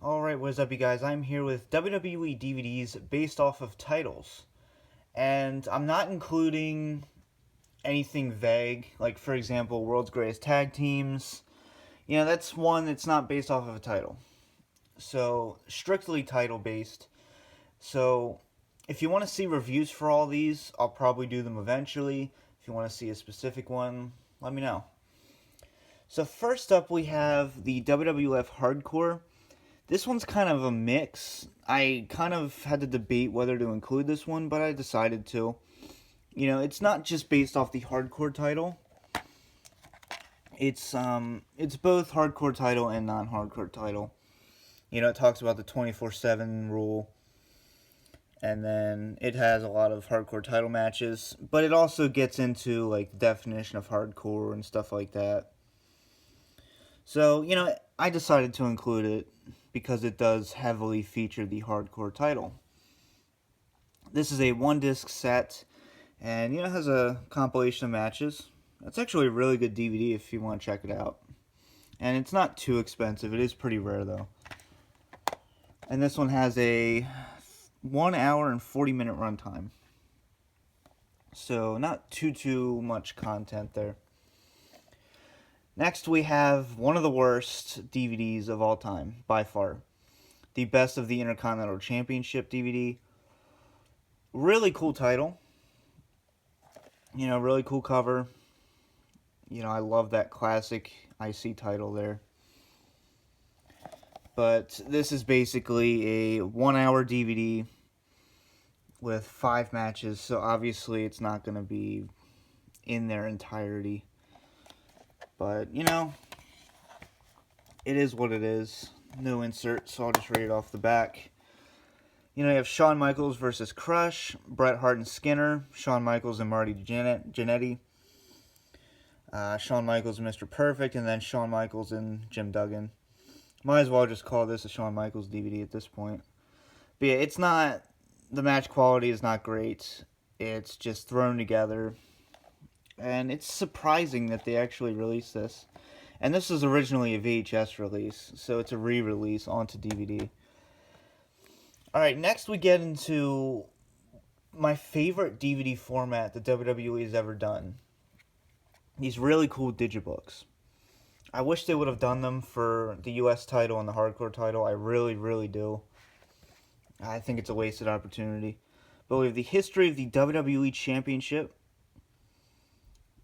Alright, what is up you guys? I'm here with WWE DVDs based off of titles. And I'm not including anything vague, like for example, World's Greatest Tag Teams. You know, that's one that's not based off of a title. So, strictly title based. So, if you want to see reviews for all these, I'll probably do them eventually. If you want to see a specific one, let me know. So first up we have the WWF Hardcore. This one's kind of a mix. I kind of had to debate whether to include this one, but I decided to. You know, it's not just based off the Hardcore title. It's both Hardcore title and non-Hardcore title. You know, it talks about the 24/7 rule, and then it has a lot of Hardcore title matches, but it also gets into like the definition of hardcore and stuff like that. So, you know, I decided to include it because it does heavily feature the Hardcore title. This is a one-disc set, and, you know, it has a compilation of matches. It's actually a really good DVD if you want to check it out. And it's not too expensive. It is pretty rare, though. And this one has a 1 hour and 40-minute runtime. So, not too much content there. Next, we have one of the worst DVDs of all time, by far. The Best of the Intercontinental Championship DVD. Really cool title. You know, really cool cover. You know, I love that classic IC title there. But this is basically a 1 hour DVD with 5 matches, so obviously it's not going to be in their entirety. But, you know, it is what it is. No insert, so I'll just read it off the back. You know, you have Shawn Michaels versus Crush, Bret Hart and Skinner, Shawn Michaels and Marty Jannetty, Shawn Michaels and Mr. Perfect, and then Shawn Michaels and Jim Duggan. Might as well just call this a Shawn Michaels DVD at this point. But yeah, it's not, the match quality is not great. It's just thrown together. And it's surprising that they actually released this. And this was originally a VHS release, so it's a re-release onto DVD. Alright, next we get into my favorite DVD format that WWE has ever done. These really cool digibooks. I wish they would have done them for the US title and the Hardcore title. I really do. I think it's a wasted opportunity. But we have the history of the WWE Championship.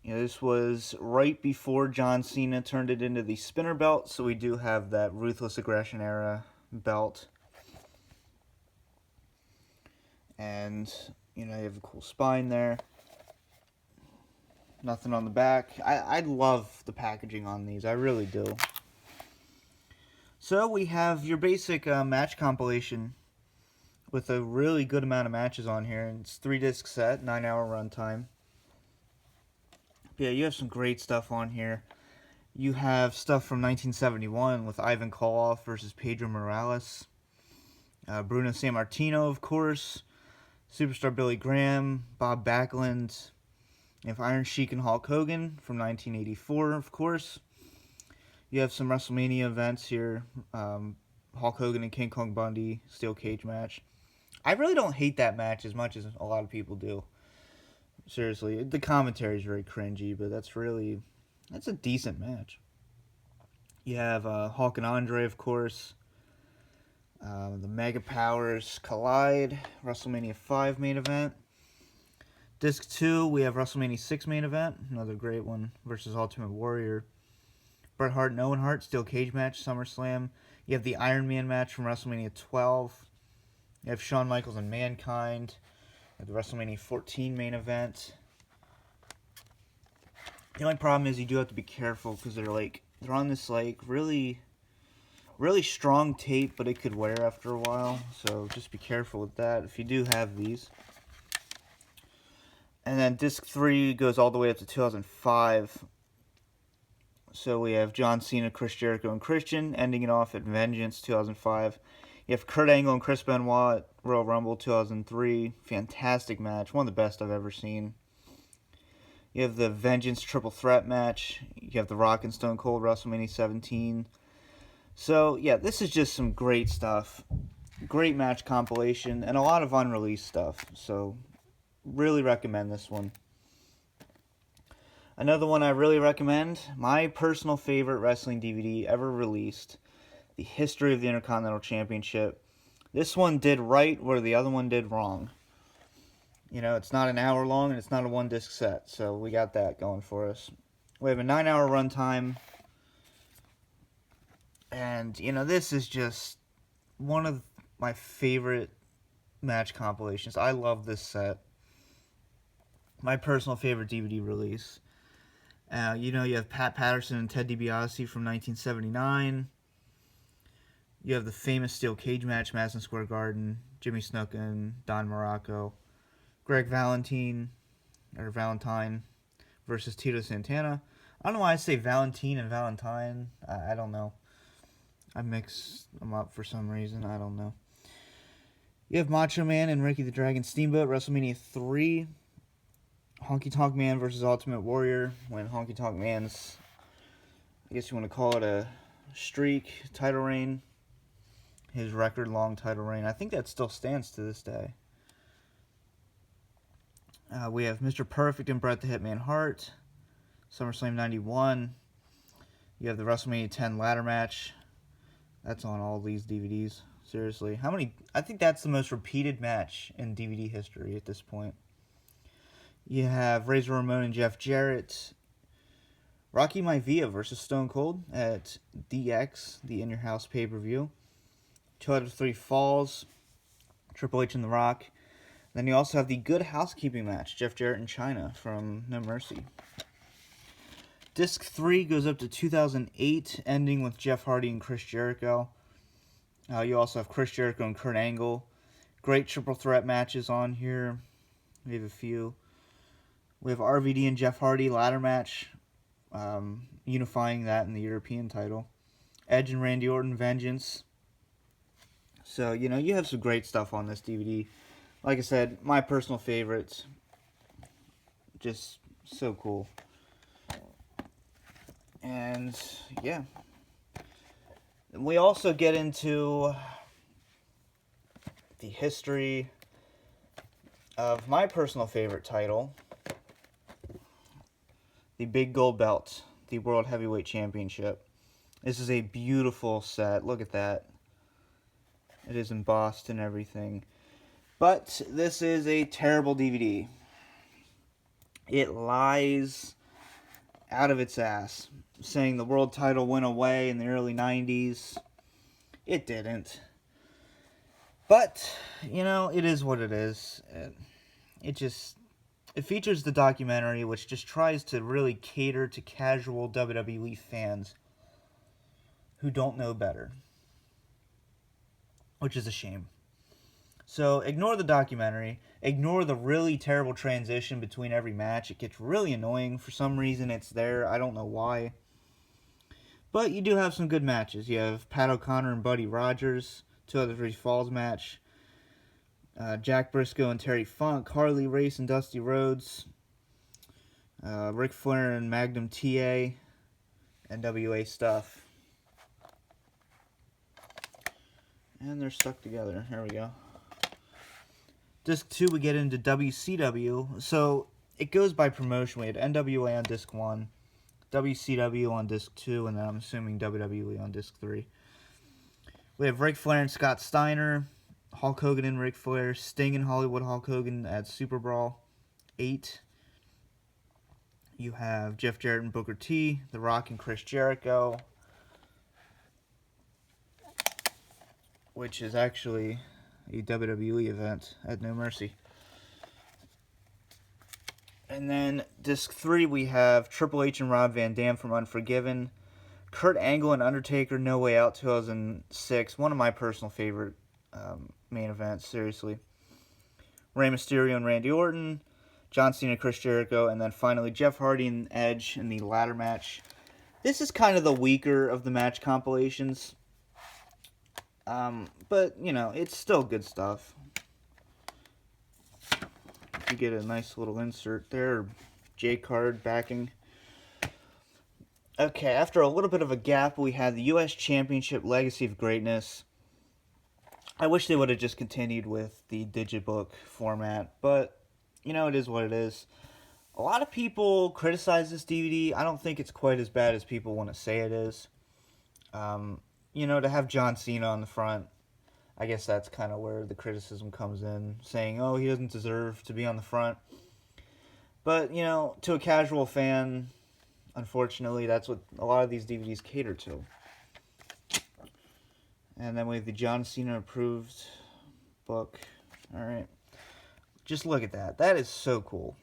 You know, this was right before John Cena turned it into the spinner belt, so we do have that Ruthless Aggression era belt. And, you know, you have a cool spine there. Nothing on the back. I love the packaging on these, I really do. So we have your basic match compilation with a really good amount of matches on here. And it's 3-disc set, 9-hour runtime. Yeah, you have some great stuff on here. You have stuff from 1971 with Ivan Koloff versus Pedro Morales. Bruno Sammartino, of course. Superstar Billy Graham, Bob Backlund. You have Iron Sheik and Hulk Hogan from 1984, of course. You have some WrestleMania events here. Hulk Hogan and King Kong Bundy, steel cage match. I really don't hate that match as much as a lot of people do. Seriously, the commentary is very cringy, but that's a decent match. You have Hulk and Andre, of course. The Mega Powers collide. WrestleMania 5 main event. Disc 2, we have WrestleMania 6 main event. Another great one versus Ultimate Warrior. Bret Hart and Owen Hart, steel cage match, SummerSlam. You have the Iron Man match from WrestleMania 12. You have Shawn Michaels and Mankind. You have the WrestleMania 14 main event. The only problem is you do have to be careful because they're on this really strong tape, but it could wear after a while. So just be careful with that if you do have these. And then disc 3 goes all the way up to 2005. So we have John Cena, Chris Jericho, and Christian, ending it off at Vengeance 2005. You have Kurt Angle and Chris Benoit at Royal Rumble 2003. Fantastic match. One of the best I've ever seen. You have the Vengeance Triple Threat match. You have The Rock and Stone Cold WrestleMania 17. So, yeah, this is just some great stuff. Great match compilation, and a lot of unreleased stuff. So, really recommend this one. Another one I really recommend, my personal favorite wrestling DVD ever released, The History of the Intercontinental Championship. This one did right where the other one did wrong. You know, it's not an hour long and it's not a one disc set, so we got that going for us. We have a 9-hour runtime, and you know, this is just one of my favorite match compilations. I love this set. My personal favorite DVD release. You know, you have Pat Patterson and Ted DiBiase from 1979. You have the famous steel cage match, Madison Square Garden, Jimmy Snuka and Don Morocco. Greg Valentine versus Tito Santana. I don't know why I say Valentine and Valentine. I don't know. I mix them up for some reason. I don't know. You have Macho Man and Ricky the Dragon Steamboat, WrestleMania 3. Honky Tonk Man versus Ultimate Warrior, when Honky Tonk Man's, I guess you want to call it a streak, title reign. His record-long title reign. I think that still stands to this day. We have Mr. Perfect and Bret the Hitman Hart, SummerSlam 91. You have the WrestleMania 10 ladder match. That's on all these DVDs. Seriously. How many? I think that's the most repeated match in DVD history at this point. You have Razor Ramon and Jeff Jarrett. Rocky Maivia versus Stone Cold at DX, the In Your House pay-per-view. 2 out of 3 falls. Triple H and The Rock. Then you also have the Good Housekeeping match, Jeff Jarrett and Chyna from No Mercy. Disc 3 goes up to 2008, ending with Jeff Hardy and Chris Jericho. You also have Chris Jericho and Kurt Angle. Great triple threat matches on here. We have a few. We have RVD and Jeff Hardy ladder match, unifying that in the European title. Edge and Randy Orton, Vengeance. So, you know, you have some great stuff on this DVD. Like I said, my personal favorites. Just so cool. And, yeah. We also get into the history of my personal favorite title, the Big Gold Belt, the World Heavyweight Championship. This is a beautiful set. Look at that. It is embossed and everything. But this is a terrible DVD. It lies out of its ass, saying the world title went away in the early 90s. It didn't. But, you know, it is what it is. It features the documentary, which just tries to really cater to casual WWE fans who don't know better, which is a shame. So ignore the documentary, ignore the really terrible transition between every match. It gets really annoying. For some reason it's there, I don't know why. But you do have some good matches. You have Pat O'Connor and Buddy Rogers, 2 out of 3 falls match. Jack Briscoe and Terry Funk, Harley Race and Dusty Rhodes, Ric Flair and Magnum TA, NWA stuff. And they're stuck together. Here we go. Disc 2, we get into WCW. So, it goes by promotion. We had NWA on Disc 1, WCW on Disc 2, and then I'm assuming WWE on Disc 3. We have Ric Flair and Scott Steiner, Hulk Hogan and Ric Flair, Sting and Hollywood Hulk Hogan at Super Brawl 8. You have Jeff Jarrett and Booker T, The Rock and Chris Jericho, which is actually a WWE event at No Mercy. And then Disc 3, we have Triple H and Rob Van Dam from Unforgiven, Kurt Angle and Undertaker, No Way Out 2006, one of my personal favorite main events, seriously. Rey Mysterio and Randy Orton, John Cena, Chris Jericho, and then finally Jeff Hardy and Edge in the ladder match. This is kind of the weaker of the match compilations. But, you know, it's still good stuff. You get a nice little insert there, J-card backing. Okay, after a little bit of a gap, we had the U.S. Championship Legacy of Greatness. I wish they would have just continued with the Digibook format, but, you know, it is what it is. A lot of people criticize this DVD. I don't think it's quite as bad as people want to say it is. You know, to have John Cena on the front, I guess that's kind of where the criticism comes in, saying, oh, he doesn't deserve to be on the front. But, you know, to a casual fan, unfortunately, that's what a lot of these DVDs cater to. And then we have the John Cena approved book. Alright. Just look at that. That is so cool.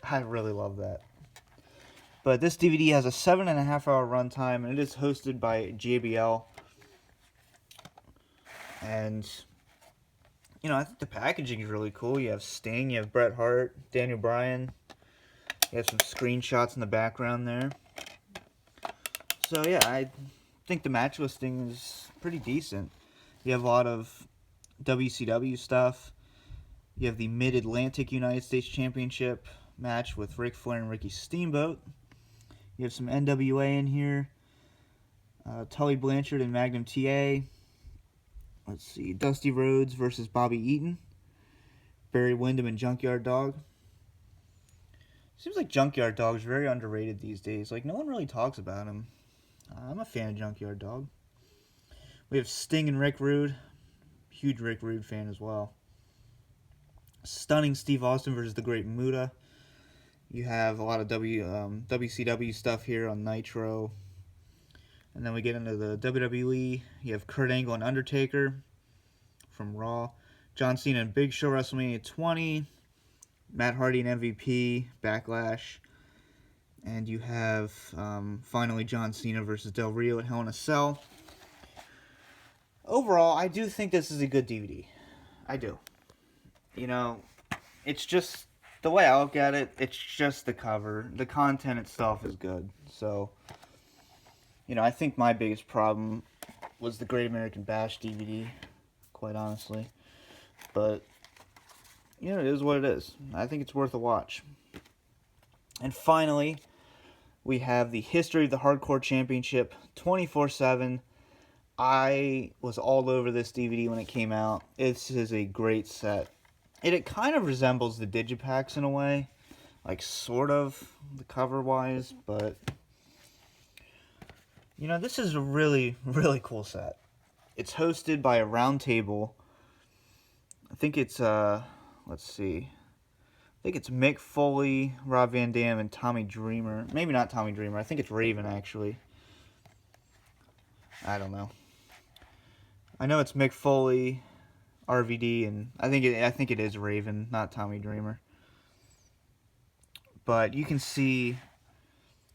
I really love that. But this DVD has a 7.5 hour runtime, and it is hosted by JBL. And, you know, I think the packaging is really cool. You have Sting, you have Bret Hart, Daniel Bryan. You have some screenshots in the background there. So, yeah, I think the match listing is pretty decent. You have a lot of WCW stuff. You have the Mid-Atlantic United States Championship match with Ric Flair and Ricky Steamboat. You have some NWA in here. Tully Blanchard and Magnum TA. Let's see. Dusty Rhodes versus Bobby Eaton. Barry Windham and Junkyard Dog. Seems like Junkyard Dog's very underrated these days. Like, no one really talks about him. I'm a fan of Junkyard Dog. We have Sting and Rick Rude. Huge Rick Rude fan as well. Stunning Steve Austin versus the Great Muta. You have a lot of WCW stuff here on Nitro. And then we get into the WWE. You have Kurt Angle and Undertaker from Raw. John Cena and Big Show, WrestleMania 20. Matt Hardy and MVP, Backlash. And you have, finally, John Cena versus Del Rio at Hell in a Cell. Overall, I do think this is a good DVD. I do. You know, it's just, the way I look at it, it's just the cover. The content itself is good. So, you know, I think my biggest problem was the Great American Bash DVD, quite honestly. But, you know, it is what it is. I think it's worth a watch. And finally, we have the History of the Hardcore Championship 24/7. I was all over this DVD when it came out. This is a great set. It kind of resembles the Digipacks in a way. Like, sort of, the cover-wise, but, you know, this is a really, really cool set. It's hosted by a round table. I think it's, let's see. I think it's Mick Foley, Rob Van Dam, and Tommy Dreamer. Maybe not Tommy Dreamer. I think it's Raven, actually. I don't know. I know it's Mick Foley, RVD, and I think it is Raven, not Tommy Dreamer. But you can see,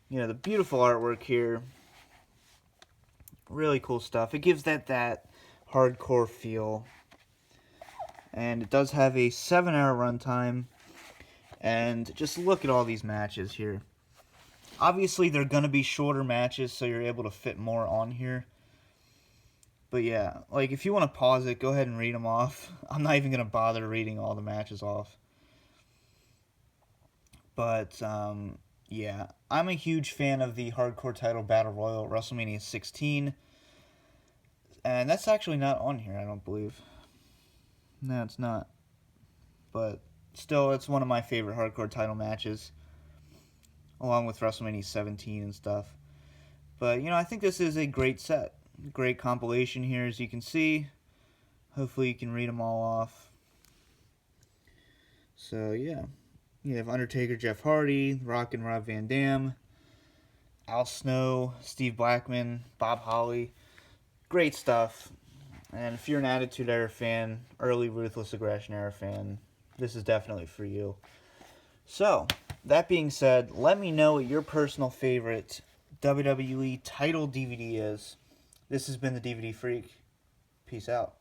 you know, the beautiful artwork here. Really cool stuff. It gives that hardcore feel. And it does have a 7-hour runtime. And just look at all these matches here. Obviously, they're going to be shorter matches, so you're able to fit more on here. But yeah, like, if you want to pause it, go ahead and read them off. I'm not even going to bother reading all the matches off. But, yeah, I'm a huge fan of the Hardcore Title Battle Royal at WrestleMania 16. And that's actually not on here, I don't believe. No, it's not. But still, it's one of my favorite Hardcore Title matches, along with WrestleMania 17 and stuff. But, you know, I think this is a great set. Great compilation here, as you can see. Hopefully you can read them all off. So, yeah. You have Undertaker, Jeff Hardy, Rock and Rob Van Dam, Al Snow, Steve Blackman, Bob Holly. Great stuff. And if you're an Attitude Era fan, early Ruthless Aggression Era fan, this is definitely for you. So, that being said, let me know what your personal favorite WWE title DVD is. This has been the DVD Freak. Peace out.